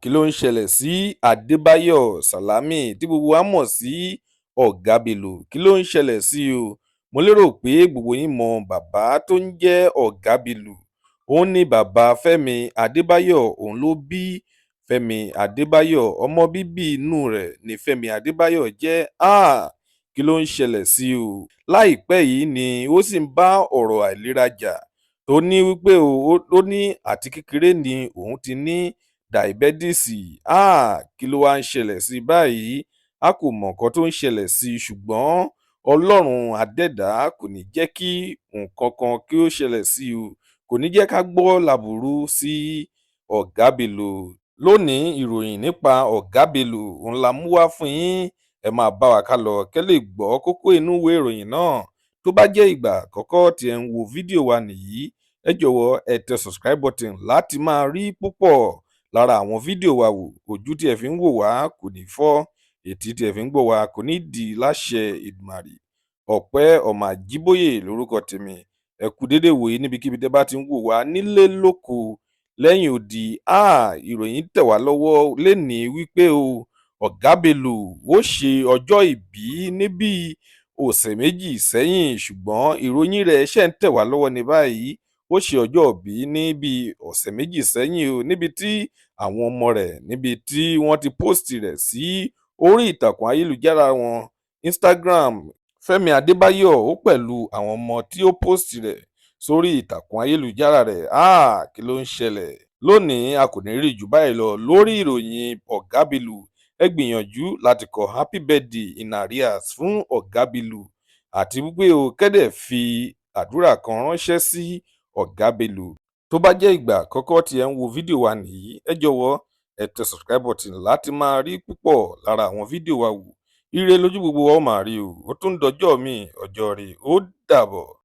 Kí ló ń ṣẹlẹ̀ sí Adébáyọ̀ Sálámì tí gbogbo wa mọ̀ sí Ọ̀gá Bello? Kí ló ń ṣẹlẹ̀ sí o? Mo lérò pé gbogbo yín mọ bàbá tó ń jẹ́ Ọ̀gá Bello. Òun ni bàbá Fẹ́mi Adébáyọ̀, òun ló bí Fẹ́mi Adébáyọ̀. Ọmọ bíbí inú rẹ̀ ni Fẹ́mi Adébáyọ̀ jẹ́. Kí ló ń ṣẹlẹ̀ sí o? Láìpẹ́ yìí ni ó sì ń bá ọ̀rọ̀ àìlera jà tó ní wípé ó ní àti kékeré ni òun ti ní dàìbẹ́tíìsì. Kí ló wá ń ṣẹlẹ̀ sí báyìí? A kò mọ̀ nǹkan tó ń ṣẹlẹ̀ sí i, ṣùgbọ́n Ọlọ́run adẹ́dá kò ní jẹ́ kí nǹkan kan kí ó ṣẹlẹ̀ sí i o. Kò ní jẹ́ ká gbọ́ làbúrú sí Ọ̀gá Bello. Lónìí, ìròyìn nípa Ọ̀gá Bello òun la mú wá fún yín. Ẹ máa bá wa ká lọ kẹ́ lè gbọ́ kókó inú ìwé ìròyìn náà. Tó bá jẹ́ ìgbà àkọ́kọ́ tí ẹ ń wo fídíò wa nìyí, ẹ jọ̀wọ́ ẹ tẹ subscribe button láti máa rí púpọ̀ lára àwọn fídíò wa wò. Ojú tí ẹ fi ń wò wá kò ní fọ́, etí tí ẹ fi ń gbọ́ wá kò ní di láṣẹ Èdùmàrè. Ọpẹ́ ọmọ Àjíbóyè lórúkọ tèmi. Ẹ kú dédé wòye níbikíbi tẹ́ bá ti ń wò wá nílé lóko lẹ́yìn odi. Ìròyìn tẹ̀ wá lọ́wọ́ lénìí wípé Ọ̀gá Bello ó ṣe ọjọ́ ìbí níbi ọ̀sẹ̀ méjì sẹ́yìn, ṣùgbọ́n ìròyìn rẹ̀ ṣẹ̀ ń tẹ̀ wá lọ́wọ́ ní báyìí. Ó ṣe ọjọ́ ìbí ní bí ọ̀sẹ̀ méjì sẹ́yìn níbi tí àwọn ọmọ rẹ̀ níbi tí wọ́n ti post rẹ̀ sí orí ìtàkùn ayélujára wọn Instagram. Fẹ́mi Adébáyọ̀ ó pẹ̀lú àwọn ọmọ tí ó post rẹ̀ sórí ìtàkùn ayélujára rẹ̀. Kí ló ń ṣẹlẹ̀? Lónìí a kò ní rí jù báyìí lọ lórí ìròyìn Ọ̀gá Bello. Ẹ gbìyànjú láti kọ happy birthday in arrears fún Ọ̀gá Bello àti wípé kẹ́dẹ̀ fi àdúrà kan ránṣẹ́ sí Ọ̀gá Bello. Tó bá jẹ́ ìgbà àkọ́kọ́ tí ẹ ń wo fídíò wa nìyí, ẹ jọ̀wọ́ ẹ tẹ subscribe button láti máa rí púpọ̀ lára àwọn fídíò wa wò. Ire lójú gbogbo wa ó máa rí o. Ó tún dọjọ́ mi, ọjọ́ rẹ̀ ó dàbọ̀.